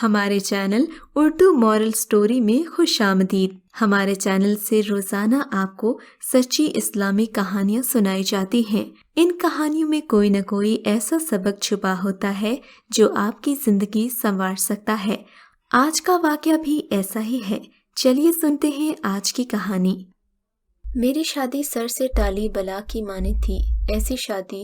ہمارے channel Urdu moral story میں خوش آمدید۔ ہمارے چینل سے روزانہ آپ کو سچی اسلامی کہانیاں سنائی جاتی ہیں۔ ان کہانیوں میں کوئی نہ کوئی ایسا سبق چھپا ہوتا ہے جو آپ کی زندگی سنوار سکتا ہے۔ آج کا واقعہ بھی ایسا ہی ہے۔ چلیے سنتے ہیں آج کی کہانی۔ میری شادی سر سے ٹالی بلا کی مانند تھی، ایسی شادی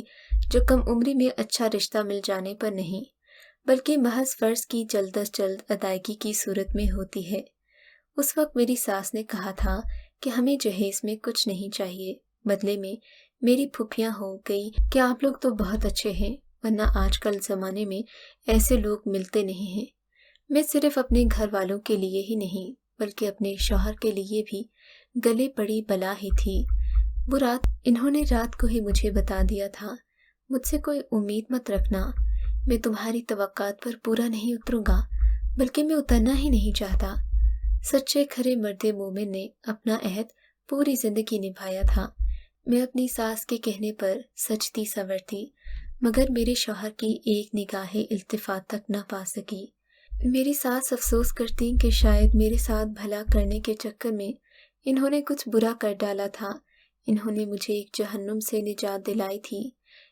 جو کم عمری میں اچھا رشتہ مل جانے پر نہیں بلکہ محض فرض کی جلد از جلد ادائیگی کی صورت میں ہوتی ہے۔ اس وقت میری ساس نے کہا تھا کہ ہمیں جہیز میں کچھ نہیں چاہیے، بدلے میں میری پھوپھیاں ہو گئی کہ آپ لوگ تو بہت اچھے ہیں، ورنہ آج کل زمانے میں ایسے لوگ ملتے نہیں ہیں۔ میں صرف اپنے گھر والوں کے لیے ہی نہیں بلکہ اپنے شوہر کے لیے بھی گلے پڑی بلا ہی تھی۔ وہ رات انہوں نے رات کو ہی مجھے بتا دیا تھا، مجھ سے کوئی امید مت رکھنا، میں تمہاری توقعات پر پورا نہیں اتروں گا، بلکہ میں اترنا ہی نہیں چاہتا۔ سچے کھرے مرد مومن نے اپنا عہد پوری زندگی نبھایا تھا۔ میں اپنی ساس کے کہنے پر سجتی سنورتی مگر میرے شوہر کی ایک نگاہ التفات تک نہ پا سکی۔ میری ساس افسوس کرتی کہ شاید میرے ساتھ بھلا کرنے کے چکر میں انہوں نے کچھ برا کر ڈالا تھا۔ انہوں نے مجھے ایک جہنم سے نجات دلائی تھی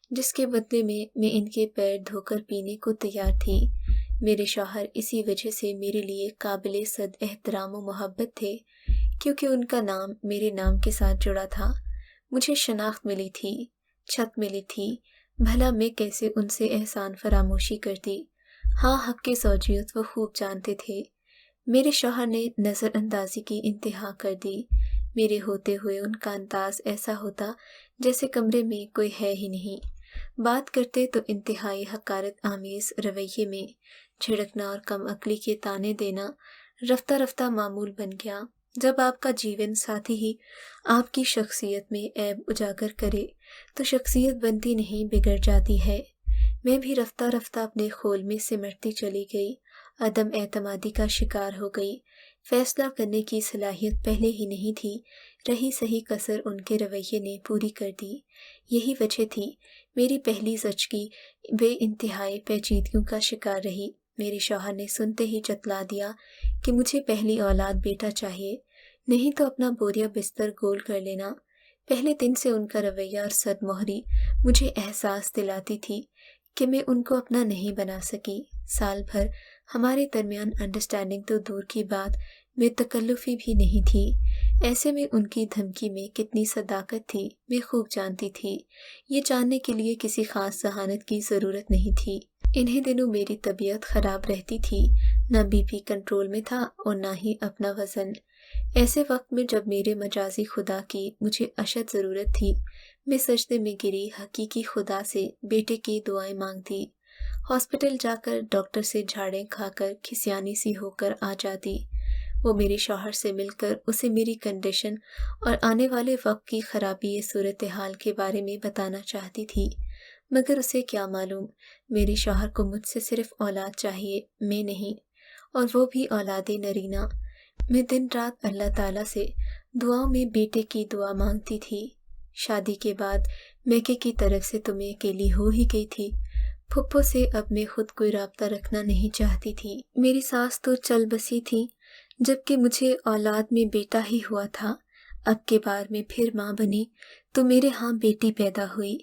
جس کے بدلے میں ان کے پیر دھو کر پینے کو تیار تھی۔ میرے شوہر اسی وجہ سے میرے لیے قابل صد احترام و محبت تھے کیونکہ ان کا نام میرے نام کے ساتھ جڑا تھا۔ مجھے شناخت ملی تھی، چھت ملی تھی، بھلا میں کیسے ان سے احسان فراموشی کرتی۔ ہاں، حق کی زوجیت وہ خوب جانتے تھے۔ میرے شوہر نے نظر اندازی کی انتہا کر دی۔ میرے ہوتے ہوئے ان کا انداز ایسا ہوتا جیسے کمرے میں کوئی ہے ہی نہیں۔ بات کرتے تو انتہائی حقارت آمیز رویے میں جھڑکنا اور کم عقلی کے طعنے دینا رفتہ رفتہ معمول بن گیا۔ جب آپ کا جیون ساتھی ہی آپ کی شخصیت میں عیب اجاگر کرے تو شخصیت بنتی نہیں بگڑ جاتی ہے۔ میں بھی رفتہ رفتہ اپنے خول میں سمٹتی چلی گئی، عدم اعتمادی کا شکار ہو گئی۔ فیصلہ کرنے کی صلاحیت پہلے ہی نہیں تھی، رہی صحیح کسر ان کے رویے نے پوری کر دی۔ یہی وجہ تھی میری پہلی زچگی بے انتہائی پیچیدگیوں کا شکار رہی۔ میرے شوہر نے سنتے ہی جتلا دیا کہ مجھے پہلی اولاد بیٹا چاہیے، نہیں تو اپنا بوریا بستر گول کر لینا۔ پہلے دن سے ان کا رویہ اور صد مہری مجھے احساس دلاتی تھی کہ میں ان کو اپنا نہیں بنا سکی۔ سال بھر ہمارے درمیان انڈرسٹینڈنگ تو دور کی بات میں تکلفی بھی نہیں تھی۔ ایسے میں ان کی دھمکی میں کتنی صداقت تھی میں خوب جانتی تھی۔ یہ جاننے کے لیے کسی خاص ذہانت کی ضرورت نہیں تھی۔ انہی دنوں میری طبیعت خراب رہتی تھی، نہ بی پی کنٹرول میں تھا اور نہ ہی اپنا وزن۔ ایسے وقت میں جب میرے مجازی خدا کی مجھے اشد ضرورت تھی، میں سجدے میں گری حقیقی خدا سے بیٹے کی دعائیں مانگتی۔ ہاسپٹل جا کر ڈاکٹر سے جھاڑیں کھا کر کھسیانی سی ہو کر آ جاتی۔ وہ میرے شوہر سے مل کر اسے میری کنڈیشن اور آنے والے وقت کی خرابی صورتحال کے بارے میں بتانا چاہتی تھی، مگر اسے کیا معلوم میرے شوہر کو مجھ سے صرف اولاد چاہیے، میں نہیں، اور وہ بھی اولاد نرینہ۔ میں دن رات اللہ تعالیٰ سے دعاؤں میں بیٹے کی دعا مانگتی تھی۔ شادی کے بعد میکے کی طرف سے تو میں اکیلی ہو ہی گئی تھی۔ پھپھو سے اب میں خود کوئی رابطہ رکھنا نہیں چاہتی تھی۔ میری ساس تو چل بسی تھی جبکہ مجھے اولاد میں بیٹا ہی ہوا تھا۔ اب کے بار میں پھر ماں بنی تو میرے ہاں بیٹی پیدا ہوئی۔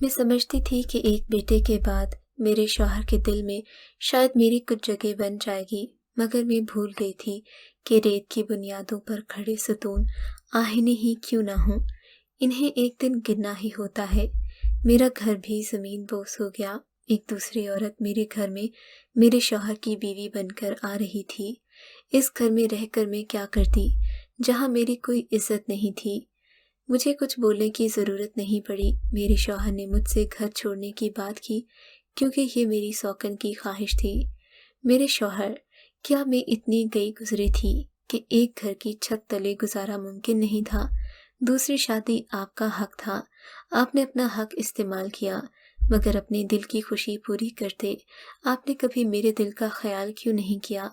میں سمجھتی تھی کہ ایک بیٹے کے بعد میرے شوہر کے دل میں شاید میری کچھ جگہ بن جائے گی، مگر میں بھول گئی تھی کہ ریت کی بنیادوں پر کھڑے ستون آہنی ہی کیوں نہ ہوں، انہیں ایک دن گرنا ہی ہوتا ہے۔ میرا گھر بھی زمین بوس ہو گیا۔ ایک دوسری عورت میرے گھر میں میرے شوہر کی بیوی بن کر آ رہی تھی۔ اس گھر میں رہ کر میں کیا کرتی جہاں میری کوئی عزت نہیں تھی؟ مجھے کچھ بولنے کی ضرورت نہیں پڑی۔ میرے شوہر نے مجھ سے گھر چھوڑنے کی بات کی کیونکہ یہ میری سوکن کی خواہش تھی۔ میرے شوہر، کیا میں اتنی گئی گزری تھی کہ ایک گھر کی چھت تلے گزارا ممکن نہیں تھا؟ دوسری شادی آپ کا حق تھا، آپ نے اپنا حق استعمال کیا، مگر اپنے دل کی خوشی پوری کرتے آپ نے کبھی میرے دل کا خیال کیوں نہیں کیا؟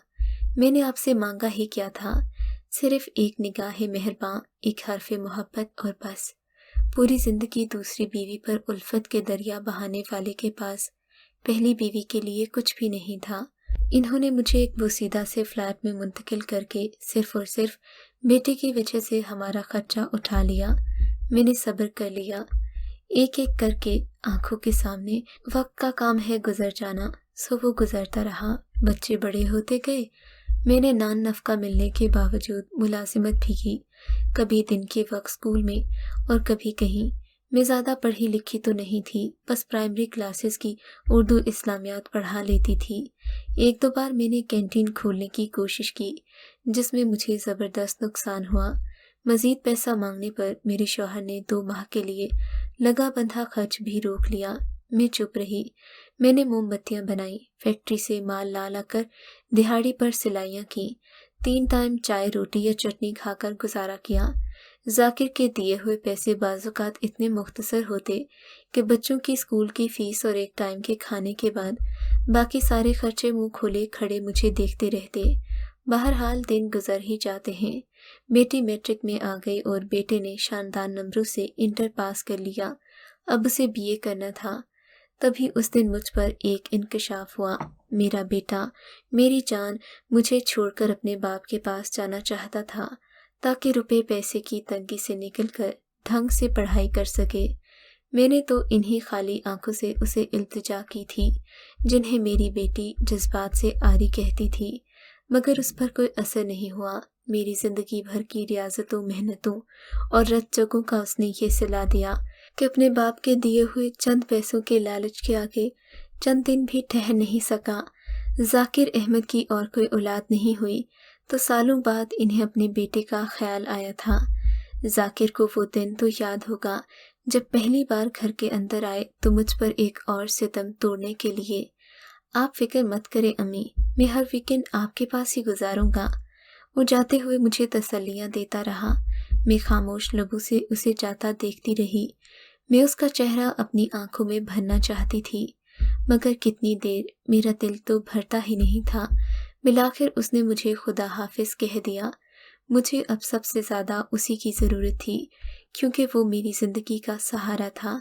میں نے آپ سے مانگا ہی کیا تھا؟ صرف ایک نگاہ مہرباں، ایک حرف محبت اور بس۔ پوری زندگی دوسری بیوی پر الفت کے دریا بہانے والے کے پاس پہلی بیوی کے لیے کچھ بھی نہیں تھا۔ انہوں نے مجھے ایک بوسیدہ سے فلیٹ میں منتقل کر کے صرف اور صرف بیٹے کی وجہ سے ہمارا خرچہ اٹھا لیا۔ میں نے صبر کر لیا۔ ایک ایک کر کے آنکھوں کے سامنے وقت کا کام ہے گزر جانا، سو وہ گزرتا رہا۔ بچے بڑے ہوتے گئے۔ میں نے نان نفقہ ملنے کے باوجود ملازمت بھی کی، کبھی دن کے وقت اسکول میں اور کبھی کہیں۔ میں زیادہ پڑھی لکھی تو نہیں تھی، بس پرائمری کلاسز کی اردو اسلامیات پڑھا لیتی تھی۔ ایک دو بار میں نے کینٹین کھولنے کی کوشش کی، جس میں مجھے زبردست نقصان ہوا۔ مزید پیسہ مانگنے پر میرے شوہر نے 2 ماہ کے لیے لگا بندھا خرچ بھی روک لیا۔ میں چپ رہی۔ میں نے موم بتیاں بنائیں، فیکٹری سے مال لا کر دہاڑی پر سلائیاں کیں، 3 ٹائم چائے روٹی یا چٹنی کھا کر گزارا کیا۔ ذاکر کے دیے ہوئے پیسے بعض اوقات اتنے مختصر ہوتے کہ بچوں کی اسکول کی فیس اور ایک ٹائم کے کھانے کے بعد باقی سارے خرچے منہ کھولے کھڑے مجھے دیکھتے رہتے۔ بہرحال دن گزر ہی جاتے ہیں۔ بیٹی میٹرک میں آ گئی اور بیٹے نے شاندار نمبروں سے انٹر پاس کر لیا۔ اب اسے BA کرنا تھا۔ تبھی اس دن مجھ پر ایک انکشاف ہوا۔ میرا بیٹا، میری جان، مجھے چھوڑ کر اپنے باپ کے پاس جانا چاہتا تھا تاکہ روپے پیسے کی تنگی سے نکل کر ڈھنگ سے پڑھائی کر سکے۔ میں نے تو انہی خالی آنکھوں سے اسے التجا کی تھی جنہیں میری بیٹی جذبات سے آری کہتی تھی، مگر اس پر کوئی اثر نہیں ہوا۔ میری زندگی بھر کی ریاضتوں، محنتوں اور رت جگوں کا اس نے یہ صلا دیا کہ اپنے باپ کے دیے ہوئے چند پیسوں کے لالچ کے آگے چند دن بھی ٹھہر نہیں سکا۔ ذاکر احمد کی اور کوئی اولاد نہیں ہوئی تو سالوں بعد انہیں اپنے بیٹے کا خیال آیا تھا۔ ذاکر کو وہ دن تو یاد ہوگا جب پہلی بار گھر کے اندر آئے تو مجھ پر ایک اور ستم توڑنے کے لیے۔ آپ فکر مت کریں امی، میں ہر ویکنڈ آپ کے پاس ہی گزاروں گا۔ وہ جاتے ہوئے مجھے تسلیاں دیتا رہا۔ میں خاموش لبوں سے اسے جاتا دیکھتی رہی۔ میں اس کا چہرہ اپنی آنکھوں میں بھرنا چاہتی تھی، مگر کتنی دیر، میرا دل تو بھرتا ہی نہیں تھا۔ بالآخر اس نے مجھے خدا حافظ کہہ دیا۔ مجھے اب سب سے زیادہ اسی کی ضرورت تھی، کیونکہ وہ میری زندگی کا سہارا تھا۔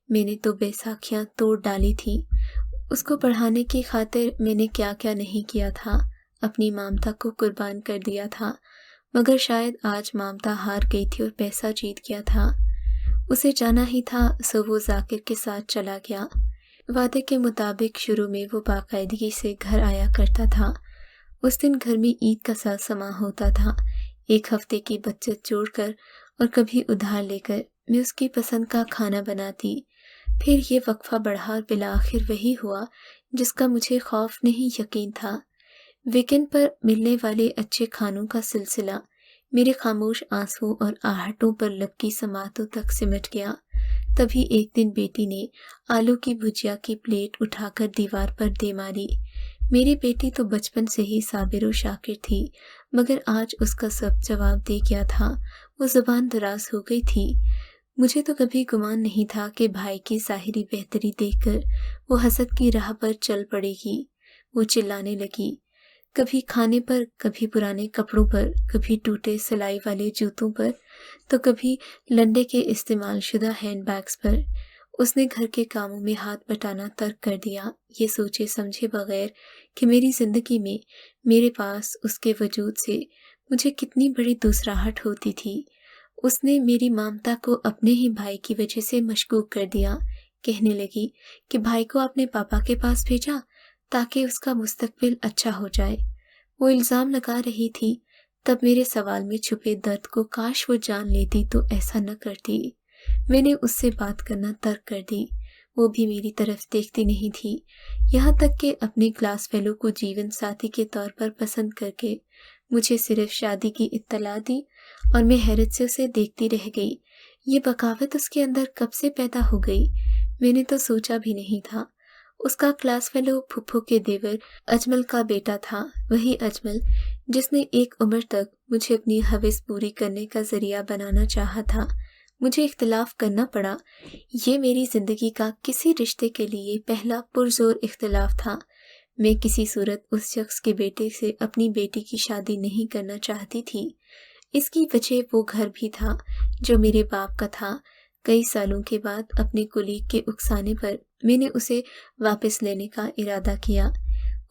میں نے تو بیساکھیاں توڑ ڈالی تھیں۔ اس کو پڑھانے کی خاطر میں نے کیا کیا نہیں کیا تھا، اپنی مامتا کو قربان کر دیا تھا، مگر شاید آج مامتا ہار گئی تھی اور پیسہ جیت گیا تھا۔ اسے جانا ہی تھا، سو وہ ذاکر کے ساتھ چلا گیا۔ وعدے کے مطابق شروع میں وہ باقاعدگی سے گھر آیا کرتا تھا۔ اس دن گھر میں عید کا سا سما ہوتا تھا۔ 1 ہفتے کی بچت جوڑ کر اور کبھی ادھار لے کر میں اس کی پسند کا کھانا بناتی۔ پھر یہ وقفہ بڑھا اور بالآخر وہی ہوا جس کا مجھے خوف نہیں یقین تھا۔ ویکینڈ پر ملنے والے اچھے کھانوں کا سلسلہ میرے خاموش آنسوں اور آہٹوں پر لبکی سماعتوں تک سمٹ گیا۔ تبھی ایک دن بیٹی نے آلو کی بھجیا کی پلیٹ اٹھا کر دیوار پر دے ماری۔ میری بیٹی تو بچپن سے ہی صابر و شاکر تھی، مگر آج اس کا سب جواب دے گیا تھا۔ وہ زبان دراز ہو گئی تھی۔ مجھے تو کبھی گمان نہیں تھا کہ بھائی کی ظاہری بہتری دیکھ کر وہ حسد کی راہ پر چل پڑے گی۔ وہ چلانے لگی، کبھی کھانے پر، کبھی پرانے کپڑوں پر، کبھی ٹوٹے سلائی والے جوتوں پر، تو کبھی لنڈے کے استعمال شدہ ہینڈ بیگز پر۔ اس نے گھر کے کاموں میں ہاتھ بٹانا ترک کر دیا، یہ سوچے سمجھے بغیر کہ میری زندگی میں میرے پاس اس کے وجود سے مجھے کتنی بڑی دوسراہٹ ہوتی تھی۔ اس نے میری مامتا کو اپنے ہی بھائی کی وجہ سے مشکوک کر دیا۔ کہنے لگی کہ بھائی کو اپنے پاپا کے پاس بھیجا تاکہ اس کا مستقبل اچھا ہو جائے۔ وہ الزام لگا رہی تھی، تب میرے سوال میں چھپے درد کو کاش وہ جان لیتی تو ایسا نہ کرتی۔ میں نے اس سے بات کرنا ترک کر دی۔ وہ بھی میری طرف دیکھتی نہیں تھی، یہاں تک کہ اپنے کلاس فیلو کو جیون ساتھی کے طور پر پسند کر کے مجھے صرف شادی کی اطلاع دی، اور میں حیرت سے اسے دیکھتی رہ گئی۔ یہ بغاوت اس کے اندر کب سے پیدا ہو گئی؟ میں نے تو سوچا بھی نہیں تھا۔ اس کا کلاس فیلو پھپھو کے دیور اجمل کا بیٹا تھا، وہی اجمل جس نے ایک عمر تک مجھے اپنی ہوس پوری کرنے کا ذریعہ بنانا چاہا تھا۔ مجھے اختلاف کرنا پڑا۔ یہ میری زندگی کا کسی رشتے کے لیے پہلا پرزور اختلاف تھا۔ میں کسی صورت اس شخص کے بیٹے سے اپنی بیٹی کی شادی نہیں کرنا چاہتی تھی۔ اس کی وجہ وہ گھر بھی تھا جو میرے باپ کا تھا۔ کئی سالوں کے بعد اپنے کولیگ کے اکسانے پر میں نے اسے واپس لینے کا ارادہ کیا۔